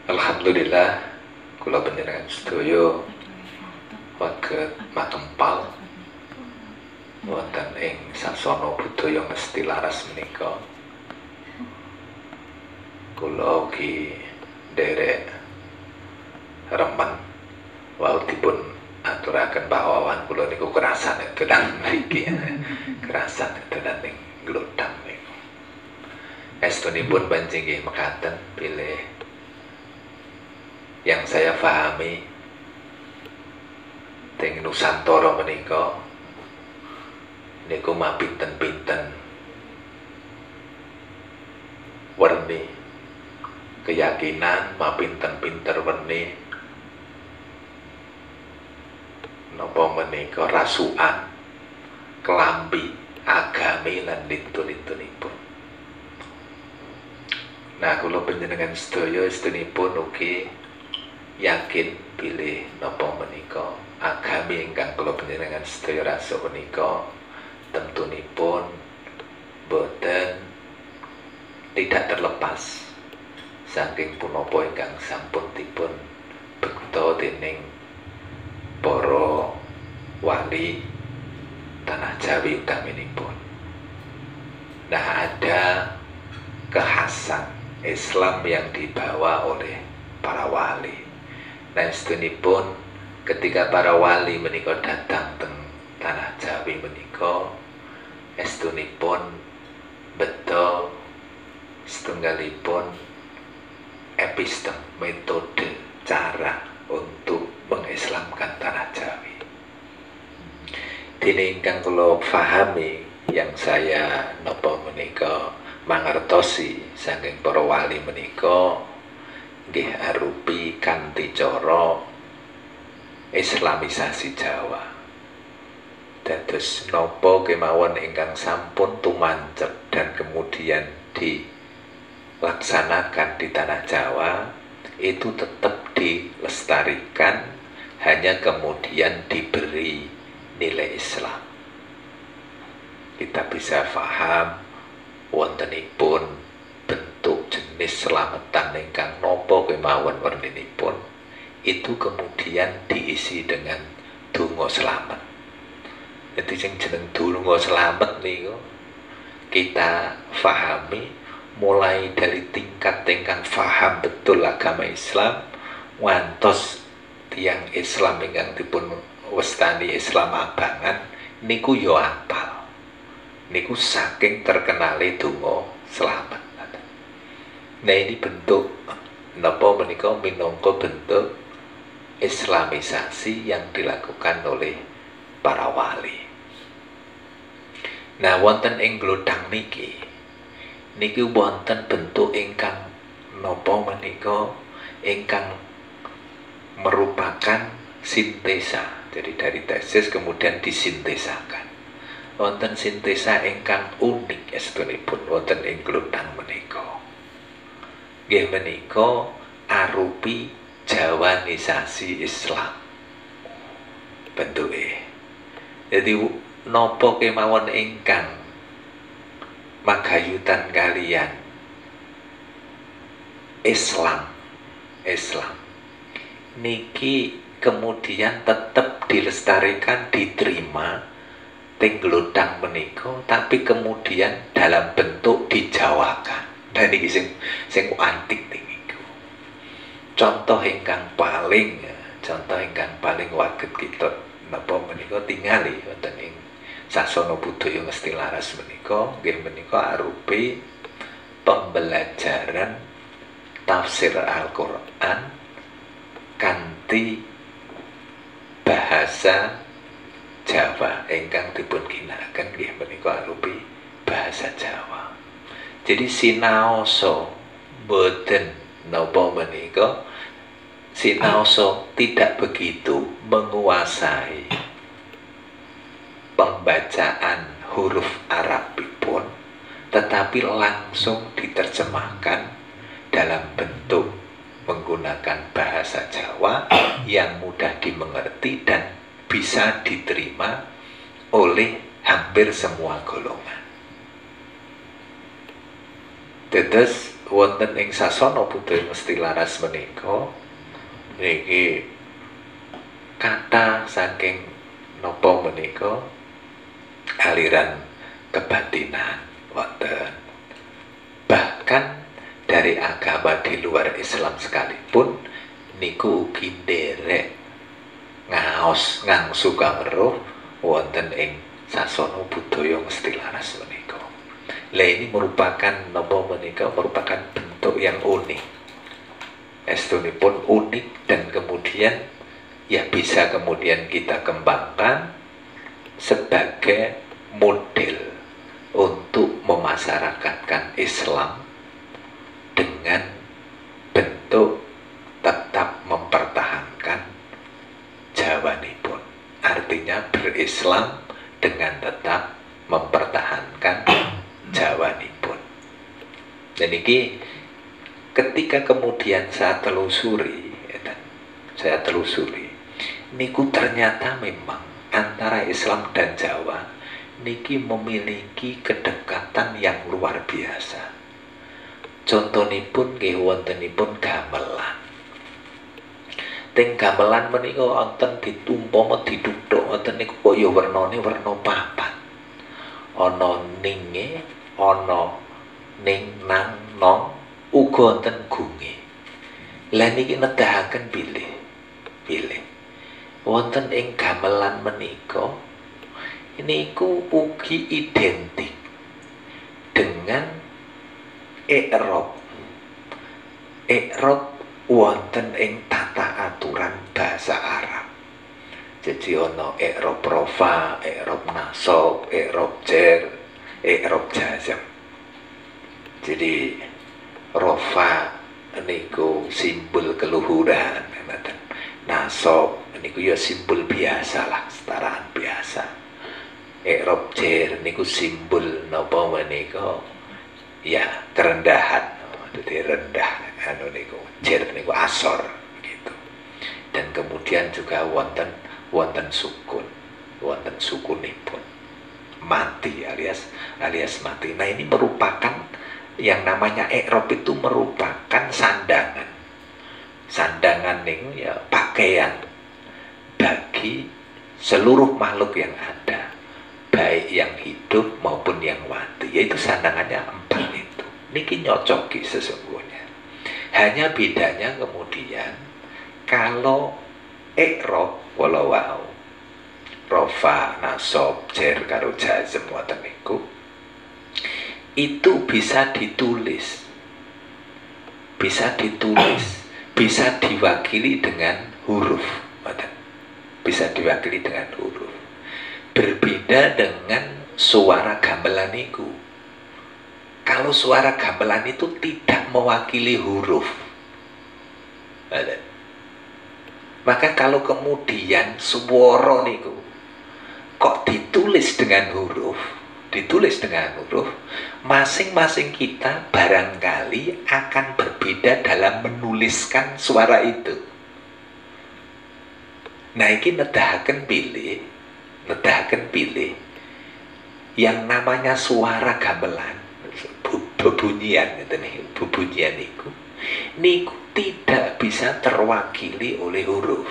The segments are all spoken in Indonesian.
Alhamdulillah kula panjenengan sedaya saged makempal wonten ing sasana budaya mesti laras menika. Kula ugi nderek remen wau dipun aturaken pawawan kula niku kerasan dolan mriki. Kerasan dolan ning glodang niku. Estunipun panjang nggih mekaten pilih yang saya pahami teng Nusantara menika niku mapinten-pinten werni keyakinan, mapinten-pinten werni napa menika rasukan, kelambi, agami lan lintu-lintunipun. Nah, kula panjenengan sedaya estunipun ugi yakin pilih napa menika agami ingkang kula panjenengan sedaya rasuk menika tentunipun boten tidak terlepas saking punapa ingkang sampun dipun bekta dening para wali tanah Jawi utaminipun. Nah, ada kekhasan Islam yang dibawa oleh para wali. Nah, sedunipun ketika para wali menika datang teng tanah Jawi menika, estunipun beto setunggalipun epistem, metode, cara untuk mengislamkan tanah Jawi. Dene ingkang kula pahami yang saya napa menika mangertosi saking para wali menika nggih arupi kanthi cara Islamisasi Jawa. Dados napa kemawon ingkang sampun tumancep dan kemudian dilaksanakan di tanah Jawa itu tetap dilestarikan, hanya kemudian diberi nilai Islam. Kita bisa paham wontenipun bentuk jenis slametan ingkang nopo kemawon werninipun itu kemudian diisi dengan donga slamet. Jadi sing jeneng donga slamet niku kita fahami mulai dari tingkat ingkang faham betul agama Islam ngantos tiyang Islam ingkang dipun wastani Islam abangan niku yo apal. Niku saking terkenale donga slamet. Nah, ini bentuk napa menika minangka bentuk Islamisasi yang dilakukan oleh para wali. Nah, wonten ing glodang niki wonten bentuk ingkang napa menika ingkang merupakan sintesa. Jadi dari tesis kemudian disintesakan. Wonten sintesa ingkang unik estunipun wonten ing glodang menika. Nggih menika arupi Jawanisasi Islam bentuke. Jadi napa kemawon ingkang magayutan kalian Islam niki kemudian tetap dilestarikan, diterima teng glodang menika, tapi kemudian dalam bentuk dijawakan. Dan ini sing antik niku. Contoh ingkang paling waget kita napa menika tingali wonten ing sasana budaya mesti laras menika nggih menika arupi pembelajaran tafsir Al-Qur'an kanthi bahasa Jawa ingkang dipun ginakaken nggih menika arupi bahasa Jawa. Jadi sinaoso boten napa menika sinaoso tidak begitu menguasai pembacaan huruf Arabipun, tetapi langsung diterjemahkan dalam bentuk menggunakan bahasa Jawa yang mudah dimengerti dan bisa diterima oleh hampir semua golongan. Tetes wonten ing sasana budaya mesti laras menika niki kata saking napa menika aliran kebatinan wonten. Bahkan dari agama di luar Islam sekalipun niku ugi nderek ngaos ngangsu kaweruh wonten ing sasana budaya mesti laras menika. Lah ini merupakan napa menika merupakan bentuk yang unik. Estunipun unik dan kemudian ya bisa kemudian kita kembangkan sebagai model untuk memasyarakatkan Islam dengan bentuk tetap mempertahankan Jawanipun. Artinya berislam dengan tetap mempertahankan Jawanipun. Dan ini ketika kemudian saya telusuri niku ternyata memang antara Islam dan Jawa niki memiliki kedekatan yang luar biasa. Contonipun nggih wontenipun gamelan. Teng gamelan menika wonten ditumpama diduduk wonten niku kaya wernane werna papat. Ana ninge, ana ning nang nong, uga wonten gunge. Lah niki nedahaken bilih. Wonten ing gamelan menika niku ugi identik dengan i'rab wonten ing tata aturan bahasa Arab. Jadi ana i'rab rafa, i'rab nasab, i'rab jar, i'rab jazm. Jadi rafa niku simbol keluhuran, nasab niku ya simbol biasa lah, setaraan biasa. I'rab jar niku simbol napa menika ya kerendahan. Jadi rendah anu niku jar niku asor gitu. Dan kemudian juga wonten sukunipun mati alias mati. Nah ini merupakan yang namanya i'rab itu merupakan sandangan niku ya pakaian bagi seluruh makhluk yang ada, baik yang hidup maupun yang mati, yaitu sandangannya 4 itu. Niki nyocoki sesungguhnya. Hanya bedanya kemudian kalau i'rab walau rafa, nasab, jar karo jazm wonten niku itu bisa ditulis, bisa diwakili dengan huruf, bisa diwakili dengan huruf. Berbeda dengan suara gamelan itu. Kalau suara gamelan itu tidak mewakili huruf, maka kalau kemudian swara niku kok ditulis dengan huruf, masing-masing kita barangkali akan berbeda dalam menuliskan suara itu. Nah ini nedahaken pilih yang namanya suara gamelan, bebunyian niku tidak bisa terwakili oleh huruf.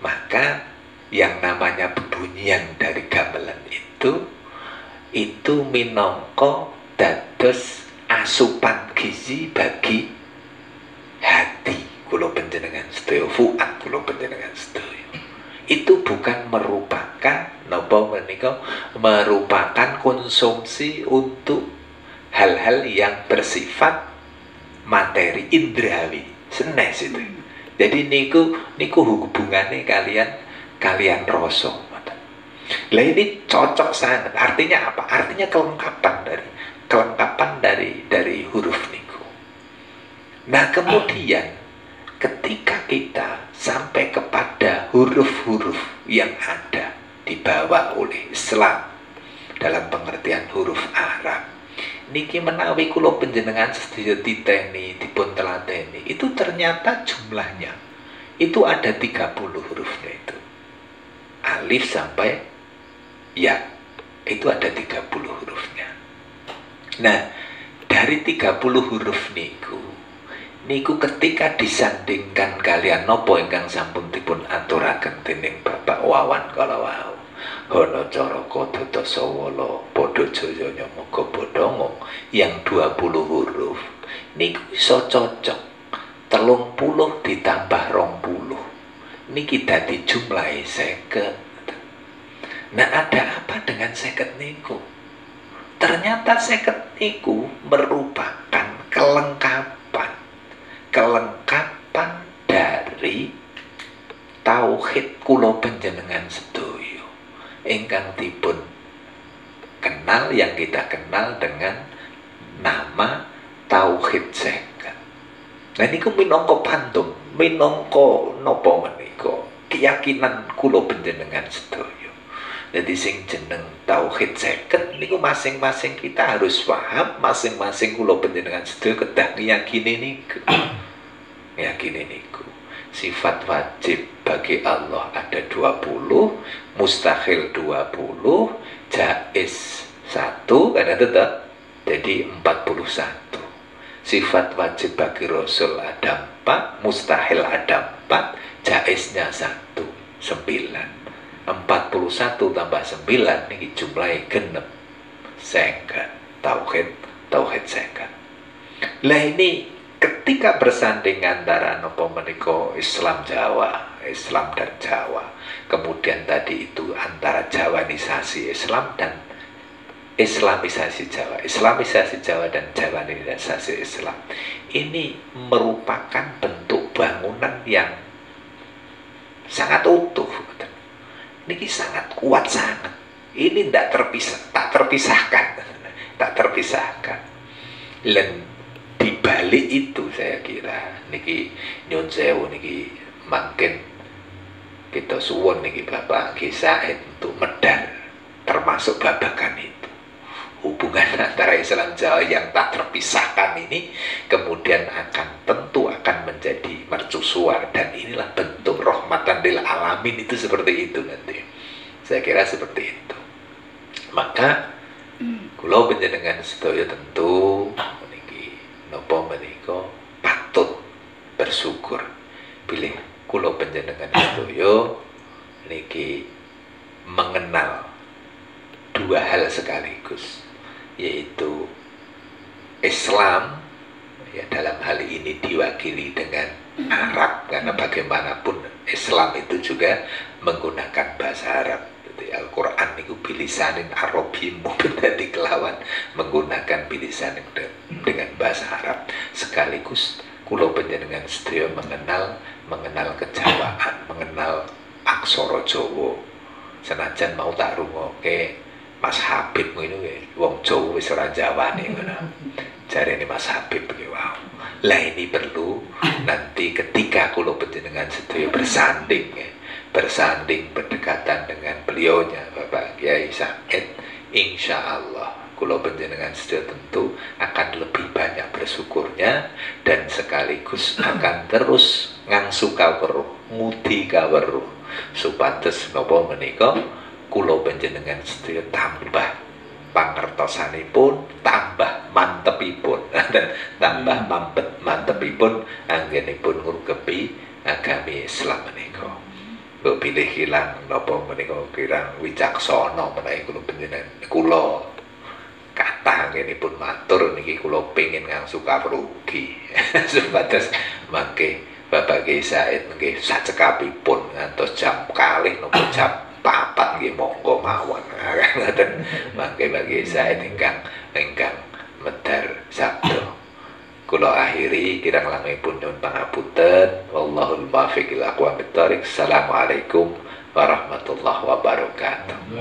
Maka yang namanya bebunyian dari gamelan itu minangka dados asupan gizi bagi hati kula panjenengan sedaya, fuad kula panjenengan sedaya. Itu bukan merupakan merupakan konsumsi untuk hal-hal yang bersifat materi indrawi, senes itu. Jadi niku hubungannya kalian rasa. Lah ini cocok sangat. Artinya apa? Artinya kelengkapan dari huruf niku. Nah kemudian ketika kita sampai kepada huruf-huruf yang ada dibawa oleh Islam dalam pengertian huruf Arab, niki menawi kula panjenengan sedaya titeni dipun telateni, itu ternyata jumlahnya itu ada 30 hurufnya itu. Alif sampai ya, itu ada 30 hurufnya. Nah, dari 30 huruf niku ketika disandingkan kalian nopo ingkang sampun dipun aturaken dening Bapak Wawan kala wau Hono Coroko Dodosowolo Podo Joyo Nyomogo Bodongo yang 20 huruf niku iso cocok 30 ditambah 20 niki dadi jumlahe 50. Nah, ada apa dengan 50 niku? Ternyata 50 niku merupakan kelengkapan dari tauhid kula panjenengan sedaya ingkang dipun kenal, yang kita kenal dengan nama tauhid 50. Nah niku minangka pantung, minangka napa menika keyakinan kula panjenengan sedaya. Jadi sing jeneng tauhid 50 niku masing-masing kita harus paham, masing-masing kula panjenengan sedaya kedah ngiyakini niku. Ngiyakini niku. Sifat wajib bagi Allah ada 20, mustahil 20, jaiz 1, kan ada jadi 41. Sifat wajib bagi Rasul ada 4, mustahil ada 4, jaiznya 1, 9. 41 tambah 9 ini jumlahnya genep 50. Tauhid 50. Lah ini ketika bersanding antara napa menika Islam Jawa, Islam dan Jawa, kemudian tadi itu antara Jawanisasi Islam dan Islamisasi Jawa, Islamisasi Jawa dan Jawanisasi Islam, ini merupakan bentuk bangunan yang sangat utuh. Niki sangat kuat sangat. Ini tak terpisahkan. Dan di balik itu saya kira niki nyun sewu niki makin kita suwun niki Bapak Ki Said untuk medal termasuk babakan itu. Hubungan antara Islam Jawa yang tak terpisahkan ini kemudian tentu akan menjadi mercusuar, dan inilah bentuk rahmatan lil alamin itu seperti itu nanti. Saya kira seperti itu. Maka kula panjenengan sedaya tentu niki napa menika patut bersyukur pilih kula panjenengan sedaya niki mengenal dua hal sekaligus, yaitu Islam ya dalam hal ini diwakili dengan Arab, karena bagaimanapun Islam itu juga menggunakan bahasa Arab. Jadi Al-Quran itu bilisanin Arabim dadi kelawan menggunakan bilisan dengan bahasa Arab. Sekaligus kula panjenengan sedaya mengenal kejawaan, mengenal aksara Jawa. Senajan mau tak rungokke Mas Habib ini wong Jawa wis ora jawane ngono. Jarene Mas Habib iki wow. Lah ini perlu nanti ketika kula panjenengan sedaya bersanding berdekatan dengan beliaunya Bapak Kiai Said, insya Allah kula panjenengan sedaya tentu akan lebih banyak bersyukurnya dan sekaligus akan terus ngangsu kaweruh, ngudi kaweruh supados napa menika kula panjenengan sedaya tambah pangertosanipun, tambah mantepipun dan tambah mantepipun anggenipun ngrugepi agami Islam menika. Mbok pilih hilang napa menika kirang wicaksana menawi kula panjenengan kula kathah anggenipun matur niki kula pengin ngangsu kawrugi supados mangke Bapak Kiai Said nggih sacekapipun ngantos jam kalih napa jam 4 nggih monggo mawon. Ngoten mangke bagi saya ingkang medhar sabda. Kula akhiri kirang langipun nyuwun pangapunten. Wallahul muwaffiq ila aqwamit thoriq. Assalamualaikum warahmatullahi wabarakatuh.